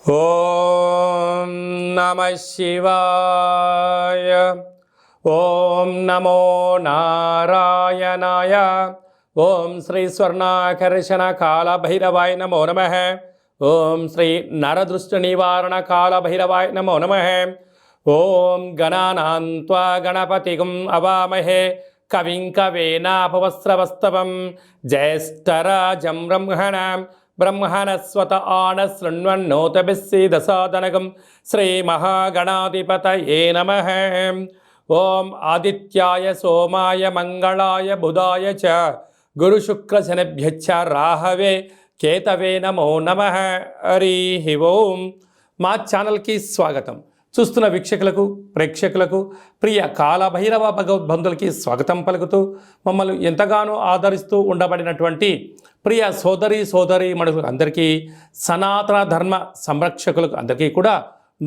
ఓం నమ శివాయ. ఓం నమో నారాయణాయ. ఓం శ్రీ స్వర్ణాకర్షణ కాళభైరవాయ నమో నమః. ఓం శ్రీ నరదృష్టి నివారణ కాళభైరవాయ నమో నమః. ఓం గణానాం త్వా గణపతిం అవామహే కవిం కవేనాపవస్రవస్తవం జ్యేష్ఠరాజం బ్రహ్మణస్వత ఆనశృణ్వన్నోతభిస్సీదసాదనగం శ్రీమహాగణాధిపతయే నమః. ఓం ఆదిత్యాయ సోమాయ మంగళాయ బుధాయ చ గురుశుక్రశనిభ్యశ్చ రాహవే కేతవే నమో నమః. హరి ఓం. మా ఛానల్కి స్వాగతం. చూస్తున్న వీక్షకులకు ప్రేక్షకులకు ప్రియ కాళభైరవ భగవద్బంధులకి స్వాగతం పలుకుతూ మమ్మల్ని ఎంతగానో ఆదరిస్తూ ఉండబడినటువంటి ప్రియ సోదరి మనుషులకు అందరికీ, సనాతన ధర్మ సంరక్షకులకు అందరికీ కూడా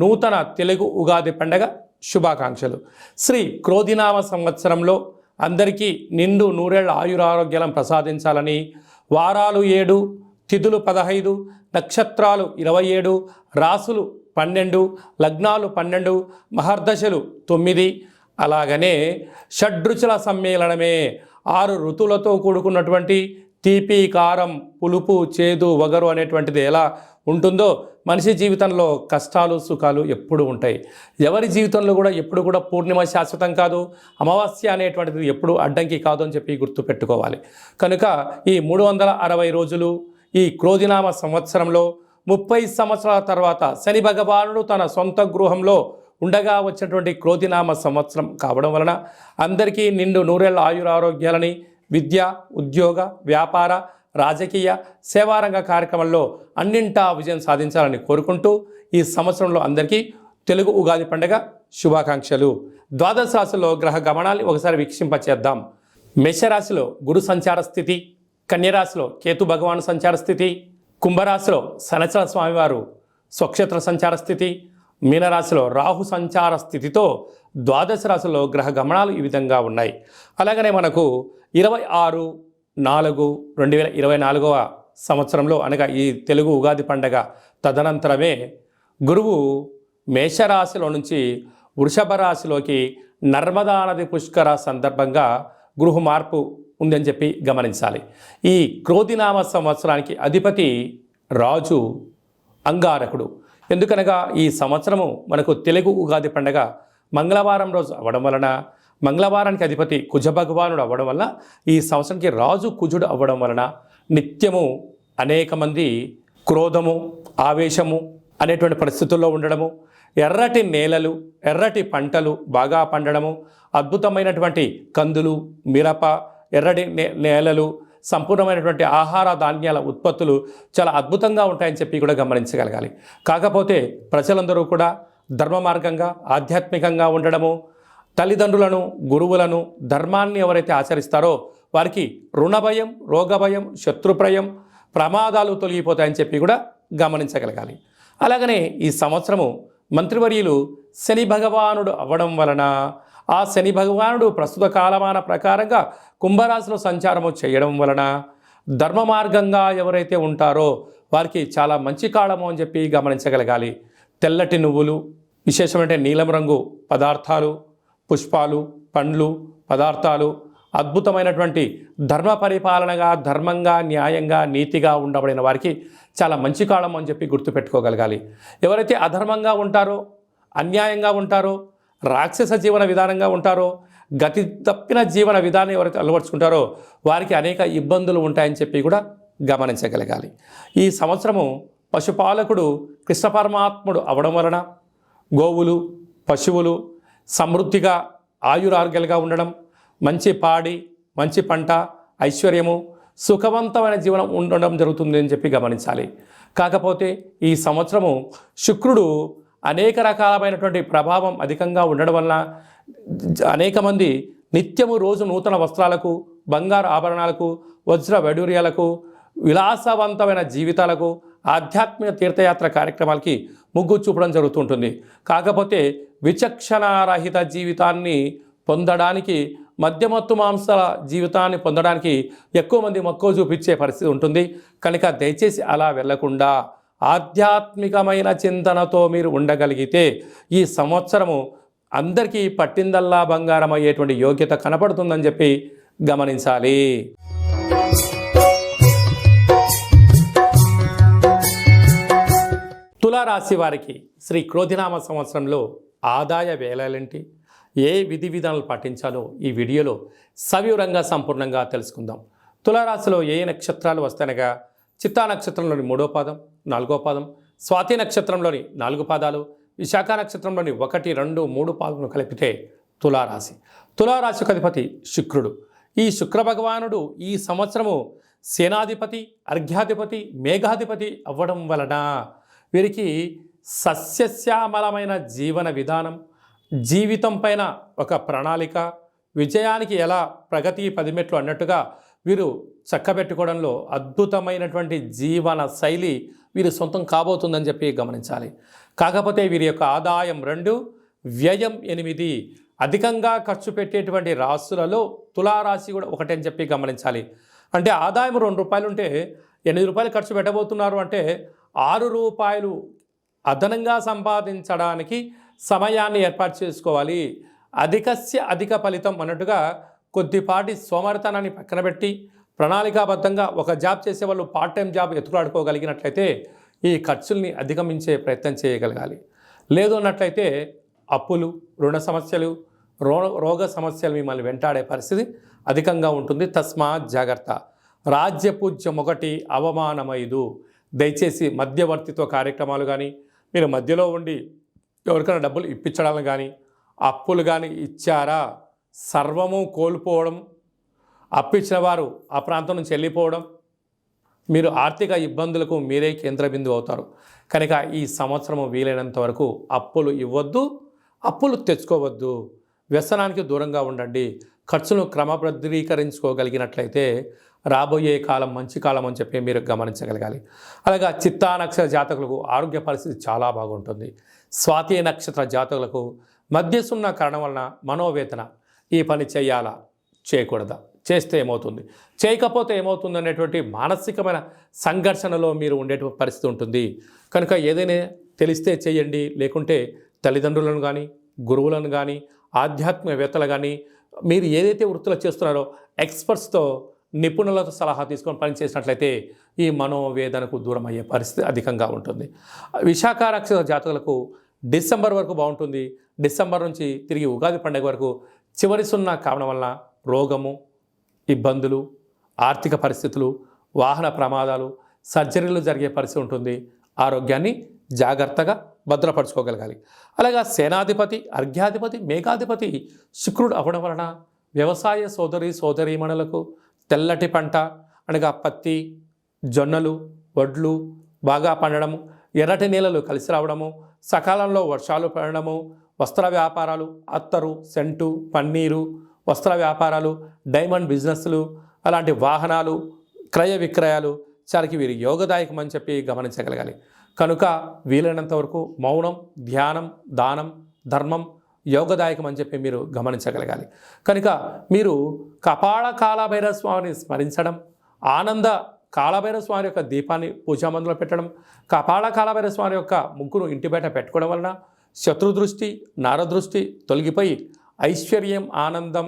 నూతన తెలుగు ఉగాది పండగ శుభాకాంక్షలు. శ్రీ క్రోధినామ సంవత్సరంలో అందరికీ నిండు నూరేళ్ల ఆయురారోగ్యాలను ప్రసాదించాలని, వారాలు 7, తిథులు 15, నక్షత్రాలు 27, రాసులు 12, లగ్నాలు 12, మహర్దశలు 9, అలాగనే షడ్రుచుల సమ్మేళనమే 6 ఋతువులతో కూడుకున్నటువంటి తీపి, కారం, పులుపు, చేదు, వగరు అనేటువంటిది ఎలా ఉంటుందో మనిషి జీవితంలో కష్టాలు సుఖాలు ఎప్పుడు ఉంటాయి. ఎవరి జీవితంలో కూడా ఎప్పుడు కూడా పూర్ణిమ శాశ్వతం కాదు, అమావాస్య అనేటువంటిది ఎప్పుడు అడ్డంకి కాదు అని చెప్పి గుర్తుపెట్టుకోవాలి. కనుక ఈ 360 రోజులు ఈ క్రోధినామ సంవత్సరంలో 30 సంవత్సరాల తర్వాత శని భగవానుడు తన సొంత గృహంలో ఉండగా వచ్చినటువంటి క్రోధినామ సంవత్సరం కావడం వలన అందరికీ నిండు నూరేళ్ల ఆయురారోగ్యాలని, విద్య, ఉద్యోగ, వ్యాపార, రాజకీయ, సేవారంగ కార్యక్రమంలో అన్నింటా విజయం సాధించాలని కోరుకుంటూ ఈ సంవత్సరంలో అందరికీ తెలుగు ఉగాది పండుగ శుభాకాంక్షలు. ద్వాదశ రాశిలో గ్రహ గమనాన్ని ఒకసారి వీక్షింపచేద్దాం. మేషరాశిలో గురు సంచార స్థితి, కన్యరాశిలో కేతు భగవాను సంచార స్థితి, కుంభరాశిలో శనిచర స్వామివారు స్వక్షేత్ర సంచార స్థితి, మీనరాశిలో రాహు సంచార స్థితితో ద్వాదశ రాశిలో గ్రహ గమనాలు ఈ విధంగా ఉన్నాయి. అలాగనే మనకు 26/4/2024 సంవత్సరంలో అనగా ఈ తెలుగు ఉగాది పండగ తదనంతరమే గురువు మేషరాశిలో నుంచి వృషభ రాశిలోకి నర్మదా నది పుష్కర సందర్భంగా గృహ మార్పు ఉందని చెప్పి గమనించాలి. ఈ క్రోధినామ సంవత్సరానికి అధిపతి రాజు అంగారకుడు. ఎందుకనగా ఈ సంవత్సరము మనకు తెలుగు ఉగాది పండగ మంగళవారం రోజు అవ్వడం వలన, మంగళవారానికి అధిపతి కుజ భగవానుడు అవ్వడం వలన, ఈ సంవత్సరానికి రాజు కుజుడు అవ్వడం వలన నిత్యము అనేక మంది క్రోధము, ఆవేశము అనేటువంటి పరిస్థితుల్లో ఉండడము, ఎర్రటి నేలలు, ఎర్రటి పంటలు బాగా పండడము, అద్భుతమైనటువంటి కందులు, మిరప, ఎర్రటి నేలలు, సంపూర్ణమైనటువంటి ఆహార ధాన్యాల ఉత్పత్తులు చాలా అద్భుతంగా ఉంటాయని చెప్పి కూడా గమనించగలగాలి. కాకపోతే ప్రజలందరూ కూడా ధర్మ మార్గంగా ఆధ్యాత్మికంగా ఉండడము, తల్లిదండ్రులను, గురువులను, ధర్మాన్ని ఎవరైతే ఆచరిస్తారో వారికి రుణభయం, రోగభయం, శత్రుప్రయం, ప్రమాదాలు తొలగిపోతాయని చెప్పి కూడా గమనించగలగాలి. అలాగనే ఈ సంవత్సరము మంత్రివర్యులు శని భగవానుడు అవ్వడం వలన ఆ శని భగవానుడు ప్రస్తుత కాలమాన ప్రకారంగా కుంభరాశిలో సంచారము చేయడం వలన ధర్మ మార్గంగా ఎవరైతే ఉంటారో వారికి చాలా మంచి కాలము అని చెప్పి గమనించగలగాలి. తెల్లటి నువ్వులు, విశేషమైన నీలం రంగు పదార్థాలు, పుష్పాలు, పండ్లు, పదార్థాలు, అద్భుతమైనటువంటి ధర్మ పరిపాలనగా, ధర్మంగా, న్యాయంగా, నీతిగా ఉండబడిన వారికి చాలా మంచి కాలం అని చెప్పి గుర్తుపెట్టుకోగలగాలి. ఎవరైతే అధర్మంగా ఉంటారో, అన్యాయంగా ఉంటారో, రాక్షస జీవన విధానంగా ఉంటారో, గతి తప్పిన జీవన విధానం ఎవరైతే అలవర్చుకుంటారో వారికి అనేక ఇబ్బందులు ఉంటాయని చెప్పి కూడా గమనించగలగాలి. ఈ సంవత్సరము పశుపాలకుడు కృష్ణ పరమాత్ముడు అవడం వలన గోవులు, పశువులు సమృద్ధిగా ఆయురారోగ్యాలుగా ఉండడం, మంచి పాడి, మంచి పంట, ఐశ్వర్యము, సుఖవంతమైన జీవనం ఉండడం జరుగుతుంది అని చెప్పి గమనించాలి. కాకపోతే ఈ సంవత్సరము శుక్రుడు అనేక రకాలమైనటువంటి ప్రభావం అధికంగా ఉండడం వలన అనేక మంది నిత్యము రోజు నూతన వస్త్రాలకు, బంగారు ఆభరణాలకు, వజ్ర వైడూర్యాలకు, విలాసవంతమైన జీవితాలకు, ఆధ్యాత్మిక తీర్థయాత్ర కార్యక్రమాలకి మొగ్గు చూపడం జరుగుతుంటుంది. కాకపోతే విచక్షణారహిత జీవితాన్ని పొందడానికి, మద్యమత్తు మాంసాల జీవితాన్ని పొందడానికి ఎక్కువ మంది మక్కువ చూపించే పరిస్థితి ఉంటుంది. కనుక దయచేసి అలా వెళ్లకుండా ఆధ్యాత్మికమైన చింతనతో మీరు ఉండగలిగితే ఈ సంవత్సరము అందరికీ పట్టిందల్లా బంగారం అయ్యేటువంటి యోగ్యత కనపడుతుందని చెప్పి గమనించాలి. తులారాశి వారికి శ్రీ క్రోధినామ సంవత్సరంలో ఆదాయ వేళలేంటి, ఏ విధి విధానాలు పాటించాలో ఈ వీడియోలో సవివరంగా సంపూర్ణంగా తెలుసుకుందాం. తులారాశిలో ఏ నక్షత్రాలు వస్తాయనగా చిత్తా నక్షత్రంలోని 3వ పాదం, 4వ పాదం, స్వాతి నక్షత్రంలోని 4 పాదాలు, విశాఖ నక్షత్రంలోని 1, 2, 3 పాదములు కలిపితే తులారాశి. తులారాశికి అధిపతి శుక్రుడు. ఈ శుక్ర భగవానుడు ఈ సంవత్సరము సేనాధిపతి, అర్ఘ్యాధిపతి, మేఘాధిపతి అవ్వడం వలన వీరికి సస్యశ్యామలమైన జీవన విధానం, జీవితం పైన ఒక ప్రణాళిక, విజయానికి ఎలా ప్రగతి 10 మెట్లు అన్నట్టుగా వీరు చక్కబెట్టుకోవడంలో అద్భుతమైనటువంటి జీవన శైలి వీరు సొంతం కాబోతుందని చెప్పి గమనించాలి. కాకపోతే వీరి యొక్క ఆదాయం 2, వ్యయం 8. అధికంగా ఖర్చు పెట్టేటువంటి రాశులలో తులారాశి కూడా ఒకటని చెప్పి గమనించాలి. అంటే ఆదాయం ₹2 ఉంటే ₹8 ఖర్చు పెట్టబోతున్నారు అంటే ₹6 అదనంగా సంపాదించడానికి సమయాన్ని ఏర్పాటు చేసుకోవాలి. అధికస్య అధిక ఫలితం అన్నట్టుగా కొద్దిపాటి సోమరితనాన్ని పక్కన పెట్టి ప్రణాళికాబద్ధంగా ఒక జాబ్ చేసేవాళ్ళు పార్ట్ టైం జాబ్ ఎత్తులాడుకోగలిగినట్లయితే ఈ ఖర్చుల్ని అధిగమించే ప్రయత్నం చేయగలగాలి. లేదు అన్నట్లయితే అప్పులు, రుణ సమస్యలు, రోగ సమస్యలు మిమ్మల్ని వెంటాడే పరిస్థితి అధికంగా ఉంటుంది. తస్మాత్ జాగ్రత్త. రాజ్యపూజ్యం 1, అవమానం 5. దయచేసి మధ్యవర్తిత్వ కార్యక్రమాలు కానీ, మీరు మధ్యలో ఉండి ఎవరికైనా డబ్బులు ఇప్పించడాలను కానీ, అప్పులు కానీ ఇచ్చారా సర్వము కోల్పోవడం, అప్పిచ్చిన వారు ఆ ప్రాంతం నుంచి వెళ్ళిపోవడం, మీరు ఆర్థిక ఇబ్బందులకు మీరే కేంద్ర బిందువు అవుతారు. కనుక ఈ సంవత్సరము వీలైనంత వరకు అప్పులు ఇవ్వద్దు, అప్పులు తెచ్చుకోవద్దు, వ్యసనానికి దూరంగా ఉండండి. ఖర్చును క్రమబద్ధీకరించుకోగలిగినట్లయితే రాబోయే కాలం మంచి కాలం అని చెప్పి మీరు గమనించగలగాలి. అలాగా చిత్తా నక్షత్ర జాతకులకు ఆరోగ్య పరిస్థితి చాలా బాగుంటుంది. స్వాతి నక్షత్ర జాతకులకు మధ్యసున్న కారణం వలన మనోవేదన, ఈ పని చేయాలా చేయకూడదా, చేస్తే ఏమవుతుంది, చేయకపోతే ఏమవుతుంది అనేటువంటి మానసికమైన సంఘర్షణలో మీరు ఉండేటువంటి పరిస్థితి ఉంటుంది. కనుక ఏదైనా తెలిస్తే చేయండి, లేకుంటే తల్లిదండ్రులను కానీ, గురువులను కానీ, ఆధ్యాత్మికవేత్తలు కానీ, మీరు ఏదైతే వృత్తులు చేస్తున్నారో ఎక్స్పర్ట్స్తో, నిపుణులతో సలహా తీసుకొని పనిచేసినట్లయితే ఈ మనోవేదనకు దూరం అయ్యే పరిస్థితి అధికంగా ఉంటుంది. విశాఖ నక్షత్ర జాతకులకు డిసెంబర్ వరకు బాగుంటుంది. డిసెంబర్ నుంచి తిరిగి ఉగాది పండుగ వరకు చివరి సున్నా కావడం వల్ల రోగము, ఇబ్బందులు, ఆర్థిక పరిస్థితులు, వాహన ప్రమాదాలు, సర్జరీలు జరిగే పరిస్థితి ఉంటుంది. ఆరోగ్యాన్ని జాగ్రత్తగా భద్రపరచుకోగలగాలి. అలాగా సేనాధిపతి, అర్ఘ్యాధిపతి, మేఘాధిపతి శుక్రుడు అవ్వడం వలన వ్యవసాయ సోదరీమణులకు తెల్లటి పంట అనగా పత్తి, జొన్నలు, వడ్లు బాగా పండడము, ఎర్రటి నేలలు కలిసి రావడము, సకాలంలో వర్షాలు పడడము, వస్త్ర వ్యాపారాలు, అత్తరు, సెంటు, పన్నీరు, వస్త్ర వ్యాపారాలు, డైమండ్ బిజినెస్లు, అలాంటి వాహనాలు, క్రయ విక్రయాలు చాలాకి వీరి యోగదాయకం అని చెప్పి గమనించగలగాలి. కనుక వీలైనంత వరకు మౌనం, ధ్యానం, దానం, ధర్మం యోగదాయకం అని చెప్పి మీరు గమనించగలగాలి. కనుక మీరు కపాల కాలభైరవ స్వామిని స్మరించడం, ఆనంద కాలభైరవ స్వామి యొక్క దీపాన్ని పూజామందులో పెట్టడం, కపాల కాలభైరవ స్వామి యొక్క ముగ్గురు ఇంటి బయట పెట్టుకోవడం వలన శత్రుదృష్టి, నరదృష్టి తొలగిపోయి ఐశ్వర్యం, ఆనందం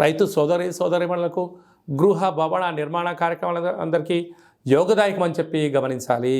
రైతు సోదరీమణులకు, గృహ భవన నిర్మాణ కార్యక్రమాల అందరికీ యోగదాయకం అని చెప్పి గమనించాలి.